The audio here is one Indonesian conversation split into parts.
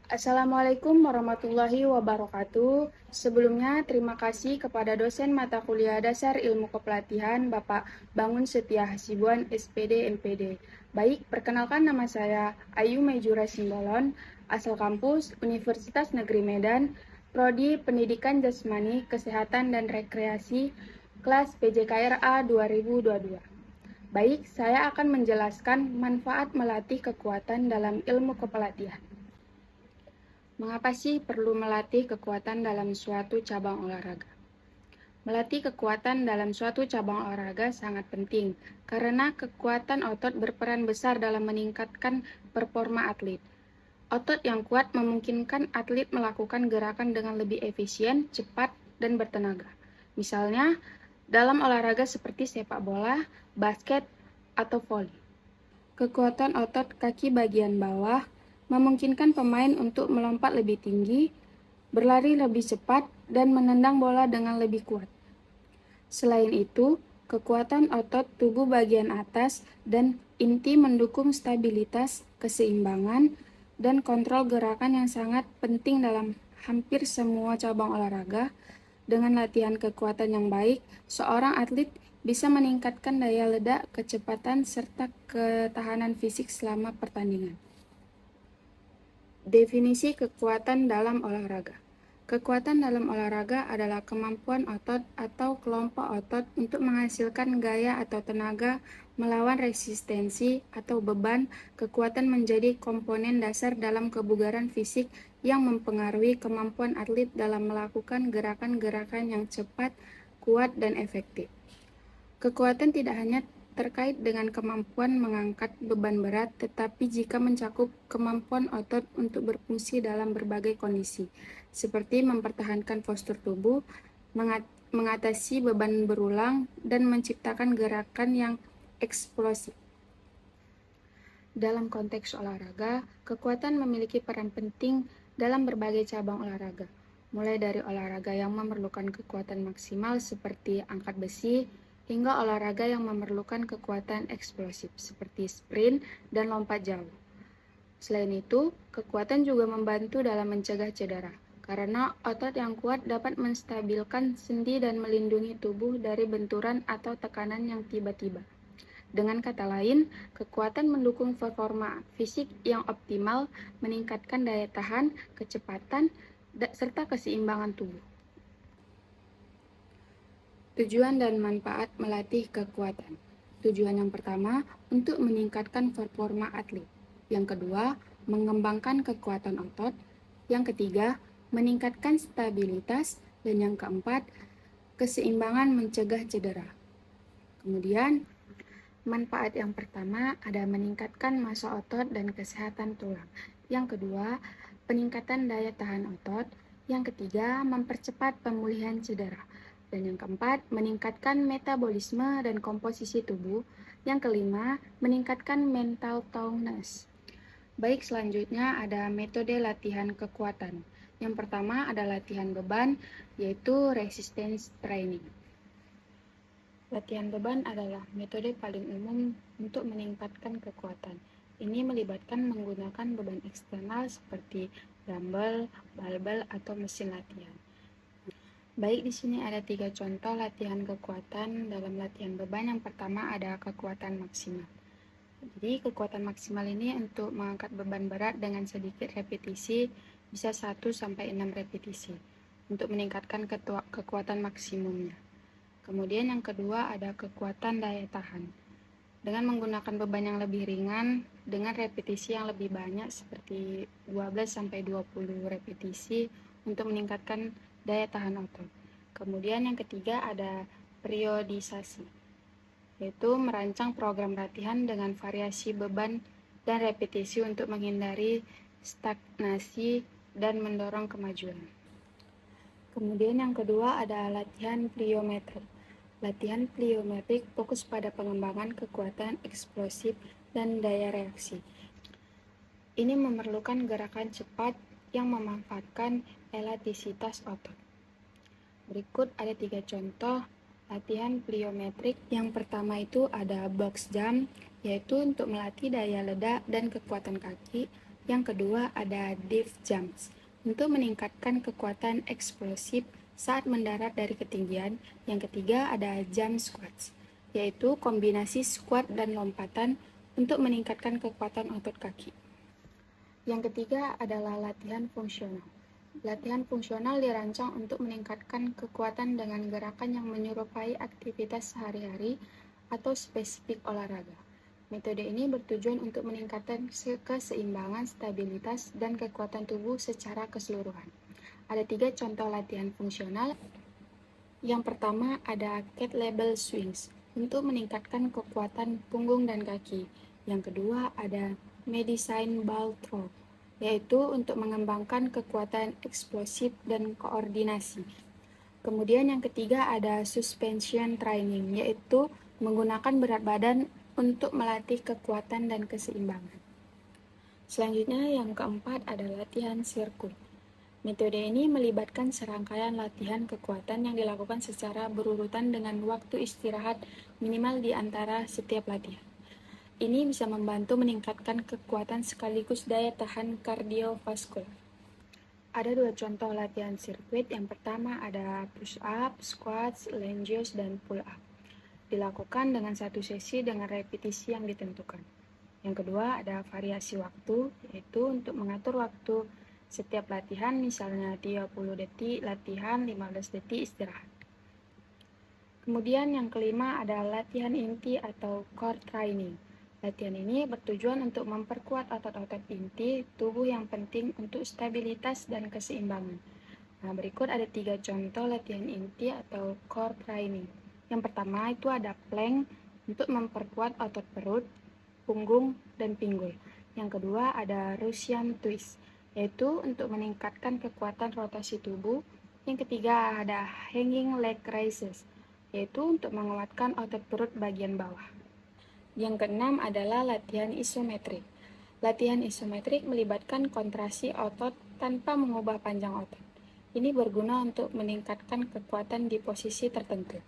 Assalamualaikum warahmatullahi wabarakatuh. Sebelumnya, terima kasih kepada dosen mata kuliah Dasar Ilmu Kepelatihan, Bapak Bangun Setia Hasibuan, SPD MPD. Baik, perkenalkan nama saya Ayu Mejura Simbolon, asal kampus Universitas Negeri Medan, Prodi Pendidikan Jasmani, Kesehatan dan Rekreasi, kelas PJKRA 2022. Baik, saya akan menjelaskan manfaat melatih kekuatan dalam ilmu kepelatihan. Mengapa sih perlu melatih kekuatan dalam suatu cabang olahraga? Melatih kekuatan dalam suatu cabang olahraga sangat penting, karena kekuatan otot berperan besar dalam meningkatkan performa atlet. Otot yang kuat memungkinkan atlet melakukan gerakan dengan lebih efisien, cepat, dan bertenaga. Misalnya, dalam olahraga seperti sepak bola, basket, atau voli. Kekuatan otot kaki bagian bawah memungkinkan pemain untuk melompat lebih tinggi, berlari lebih cepat, dan menendang bola dengan lebih kuat. Selain itu, kekuatan otot tubuh bagian atas dan inti mendukung stabilitas, keseimbangan, dan kontrol gerakan yang sangat penting dalam hampir semua cabang olahraga. Dengan latihan kekuatan yang baik, seorang atlet bisa meningkatkan daya ledak, kecepatan, serta ketahanan fisik selama pertandingan. Definisi kekuatan dalam olahraga. Kekuatan dalam olahraga adalah kemampuan otot atau kelompok otot untuk menghasilkan gaya atau tenaga melawan resistensi atau beban. Kekuatan menjadi komponen dasar dalam kebugaran fisik yang mempengaruhi kemampuan atlet dalam melakukan gerakan-gerakan yang cepat, kuat, dan efektif. Kekuatan tidak hanya terkait dengan kemampuan mengangkat beban berat, tetapi jika mencakup kemampuan otot untuk berfungsi dalam berbagai kondisi, seperti mempertahankan postur tubuh, mengatasi beban berulang, dan menciptakan gerakan yang eksplosif. Dalam konteks olahraga, kekuatan memiliki peran penting dalam berbagai cabang olahraga, mulai dari olahraga yang memerlukan kekuatan maksimal seperti angkat besi, hingga olahraga yang memerlukan kekuatan eksplosif seperti sprint dan lompat jauh. Selain itu, kekuatan juga membantu dalam mencegah cedera, karena otot yang kuat dapat menstabilkan sendi dan melindungi tubuh dari benturan atau tekanan yang tiba-tiba. Dengan kata lain, kekuatan mendukung performa fisik yang optimal, meningkatkan daya tahan, kecepatan, serta keseimbangan tubuh. Tujuan dan manfaat melatih kekuatan. Tujuan yang pertama, untuk meningkatkan performa atlet. Yang kedua, mengembangkan kekuatan otot. Yang ketiga, meningkatkan stabilitas. Dan yang keempat, keseimbangan mencegah cedera. Kemudian, manfaat yang pertama ada meningkatkan massa otot dan kesehatan tulang. Yang kedua, peningkatan daya tahan otot. Yang ketiga, mempercepat pemulihan cedera. Dan yang keempat, meningkatkan metabolisme dan komposisi tubuh. Yang kelima, meningkatkan mental toughness. Baik, selanjutnya ada metode latihan kekuatan. Yang pertama ada latihan beban, yaitu resistance training. Latihan beban adalah metode paling umum untuk meningkatkan kekuatan. Ini melibatkan menggunakan beban eksternal seperti dumbbell, barbel, atau mesin latihan. Baik, di sini ada 3 contoh latihan kekuatan dalam latihan beban. Yang pertama ada kekuatan maksimal. Jadi kekuatan maksimal ini untuk mengangkat beban berat dengan sedikit repetisi, bisa 1-6 repetisi untuk meningkatkan kekuatan maksimumnya. Kemudian yang kedua ada kekuatan daya tahan. Dengan menggunakan beban yang lebih ringan dengan repetisi yang lebih banyak seperti 12-20 repetisi untuk meningkatkan daya tahan otot. Kemudian yang ketiga ada periodisasi, yaitu merancang program latihan dengan variasi beban dan repetisi untuk menghindari stagnasi dan mendorong kemajuan. Kemudian yang kedua ada latihan pliometrik. Latihan pliometrik fokus pada pengembangan kekuatan eksplosif dan daya reaksi. Ini memerlukan gerakan cepat yang memanfaatkan elastisitas otot. Berikut ada 3 contoh latihan pliometrik. Yang pertama itu ada box jump, yaitu untuk melatih daya ledak dan kekuatan kaki. Yang kedua ada dive jumps, untuk meningkatkan kekuatan eksplosif saat mendarat dari ketinggian. Yang ketiga ada jump squats, yaitu kombinasi squat dan lompatan untuk meningkatkan kekuatan otot kaki. Yang ketiga adalah latihan fungsional. Latihan fungsional dirancang untuk meningkatkan kekuatan dengan gerakan yang menyerupai aktivitas sehari-hari atau spesifik olahraga. Metode ini bertujuan untuk meningkatkan keseimbangan, stabilitas, dan kekuatan tubuh secara keseluruhan. Ada 3 contoh latihan fungsional. Yang pertama ada kettlebell swings, untuk meningkatkan kekuatan punggung dan kaki. Yang kedua ada medicine ball throw, yaitu untuk mengembangkan kekuatan eksplosif dan koordinasi. Kemudian yang ketiga ada suspension training, yaitu menggunakan berat badan untuk melatih kekuatan dan keseimbangan. Selanjutnya yang keempat ada latihan sirkuit. Metode ini melibatkan serangkaian latihan kekuatan yang dilakukan secara berurutan dengan waktu istirahat minimal di antara setiap latihan. Ini bisa membantu meningkatkan kekuatan sekaligus daya tahan kardiovaskular. Ada 2 contoh latihan sirkuit. Yang pertama ada push up, squats, lunges, dan pull up. Dilakukan dengan satu sesi dengan repetisi yang ditentukan. Yang kedua ada variasi waktu, yaitu untuk mengatur waktu setiap latihan, misalnya 30 detik latihan, 15 detik istirahat. Kemudian yang kelima ada latihan inti atau core training. Latihan ini bertujuan untuk memperkuat otot-otot inti tubuh yang penting untuk stabilitas dan keseimbangan. Nah, berikut ada 3 contoh latihan inti atau core training. Yang pertama itu ada plank untuk memperkuat otot perut, punggung, dan pinggul. Yang kedua ada Russian twist, yaitu untuk meningkatkan kekuatan rotasi tubuh. Yang ketiga ada hanging leg raises, yaitu untuk menguatkan otot perut bagian bawah. Yang keenam adalah latihan isometrik. Latihan isometrik melibatkan kontraksi otot tanpa mengubah panjang otot. Ini berguna untuk meningkatkan kekuatan di posisi tertentu.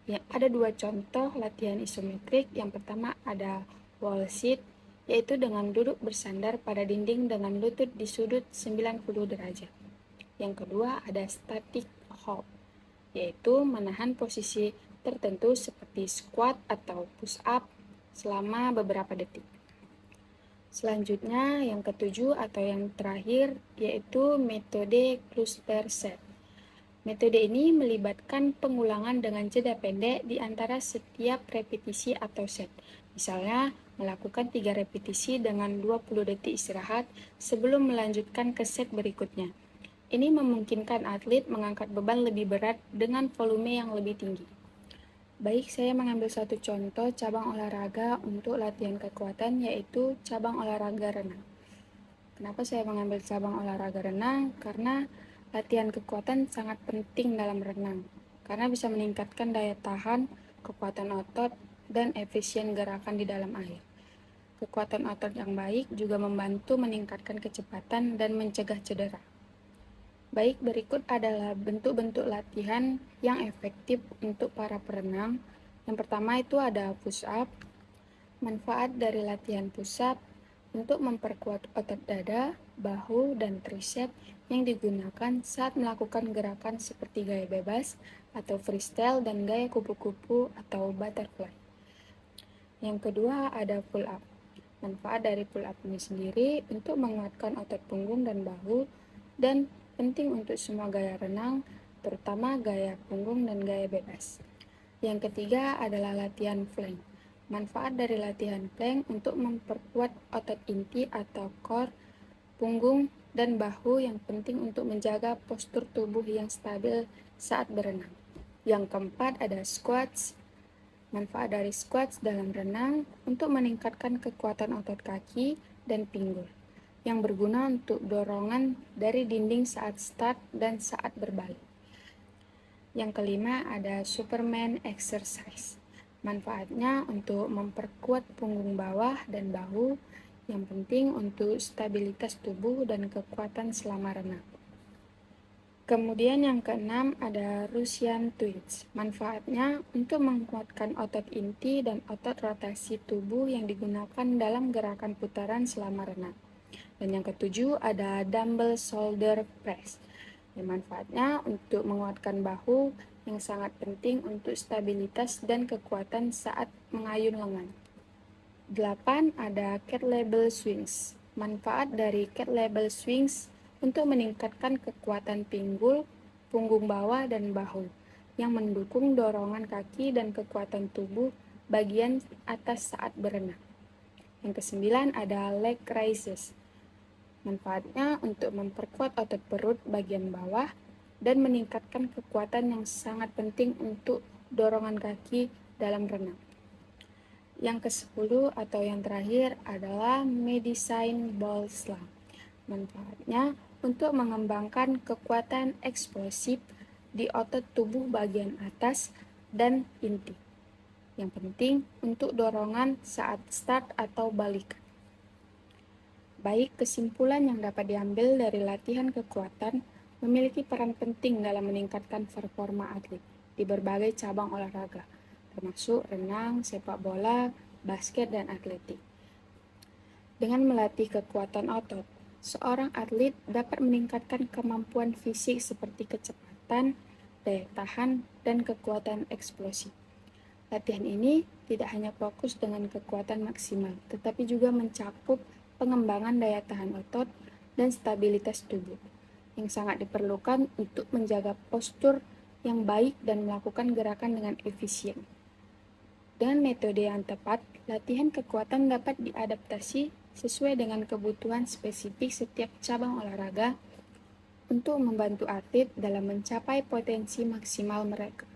Ya, ada 2 contoh latihan isometrik. Yang pertama ada wall sit, yaitu dengan duduk bersandar pada dinding dengan lutut di sudut 90 derajat. Yang kedua ada static hold, yaitu menahan posisi tertentu seperti squat atau push up selama beberapa detik. Selanjutnya yang ketujuh atau yang terakhir yaitu metode cluster set. Metode ini melibatkan pengulangan dengan jeda pendek di antara setiap repetisi atau set. Misalnya, melakukan 3 repetisi dengan 20 detik istirahat sebelum melanjutkan ke set berikutnya. Ini memungkinkan atlet mengangkat beban lebih berat dengan volume yang lebih tinggi. Baik, saya mengambil satu contoh cabang olahraga untuk latihan kekuatan, yaitu cabang olahraga renang. Kenapa saya mengambil cabang olahraga renang? Karena latihan kekuatan sangat penting dalam renang, karena bisa meningkatkan daya tahan, kekuatan otot, dan efisien gerakan di dalam air. Kekuatan otot yang baik juga membantu meningkatkan kecepatan dan mencegah cedera. Baik, berikut adalah bentuk-bentuk latihan yang efektif untuk para perenang. Yang pertama itu ada push up. Manfaat dari latihan push up untuk memperkuat otot dada, bahu, dan tricep yang digunakan saat melakukan gerakan seperti gaya bebas atau freestyle dan gaya kupu-kupu atau butterfly. Yang kedua ada pull up. Manfaat dari pull up ini sendiri untuk menguatkan otot punggung dan bahu dan penting untuk semua gaya renang, terutama gaya punggung dan gaya bebas. Yang ketiga adalah latihan plank. Manfaat dari latihan plank untuk memperkuat otot inti atau core, punggung, dan bahu yang penting untuk menjaga postur tubuh yang stabil saat berenang. Yang keempat ada squats. Manfaat dari squats dalam renang untuk meningkatkan kekuatan otot kaki dan pinggul, yang berguna untuk dorongan dari dinding saat start dan saat berbalik. Yang kelima ada Superman exercise. Manfaatnya untuk memperkuat punggung bawah dan bahu, yang penting untuk stabilitas tubuh dan kekuatan selama renang. Kemudian yang keenam ada Russian twist. Manfaatnya untuk menguatkan otot inti dan otot rotasi tubuh yang digunakan dalam gerakan putaran selama renang. Dan yang ketujuh ada dumbbell shoulder press. Yang manfaatnya untuk menguatkan bahu yang sangat penting untuk stabilitas dan kekuatan saat mengayun lengan. 8. Ada kettlebell swings. Manfaat dari kettlebell swings untuk meningkatkan kekuatan pinggul, punggung bawah, dan bahu yang mendukung dorongan kaki dan kekuatan tubuh bagian atas saat berenang. Yang kesembilan ada leg raises. Manfaatnya untuk memperkuat otot perut bagian bawah dan meningkatkan kekuatan yang sangat penting untuk dorongan kaki dalam renang. Yang ke-10 atau yang terakhir adalah medicine ball slam. Manfaatnya untuk mengembangkan kekuatan eksplosif di otot tubuh bagian atas dan inti. Yang penting untuk dorongan saat start atau balikan. Baik, kesimpulan yang dapat diambil dari latihan kekuatan memiliki peran penting dalam meningkatkan performa atlet di berbagai cabang olahraga, termasuk renang, sepak bola, basket, dan atletik. Dengan melatih kekuatan otot, seorang atlet dapat meningkatkan kemampuan fisik seperti kecepatan, daya tahan, dan kekuatan eksplosif. Latihan ini tidak hanya fokus dengan kekuatan maksimal, tetapi juga mencakup pengembangan daya tahan otot dan stabilitas tubuh, yang sangat diperlukan untuk menjaga postur yang baik dan melakukan gerakan dengan efisien. Dengan metode yang tepat, latihan kekuatan dapat diadaptasi sesuai dengan kebutuhan spesifik setiap cabang olahraga untuk membantu atlet dalam mencapai potensi maksimal mereka.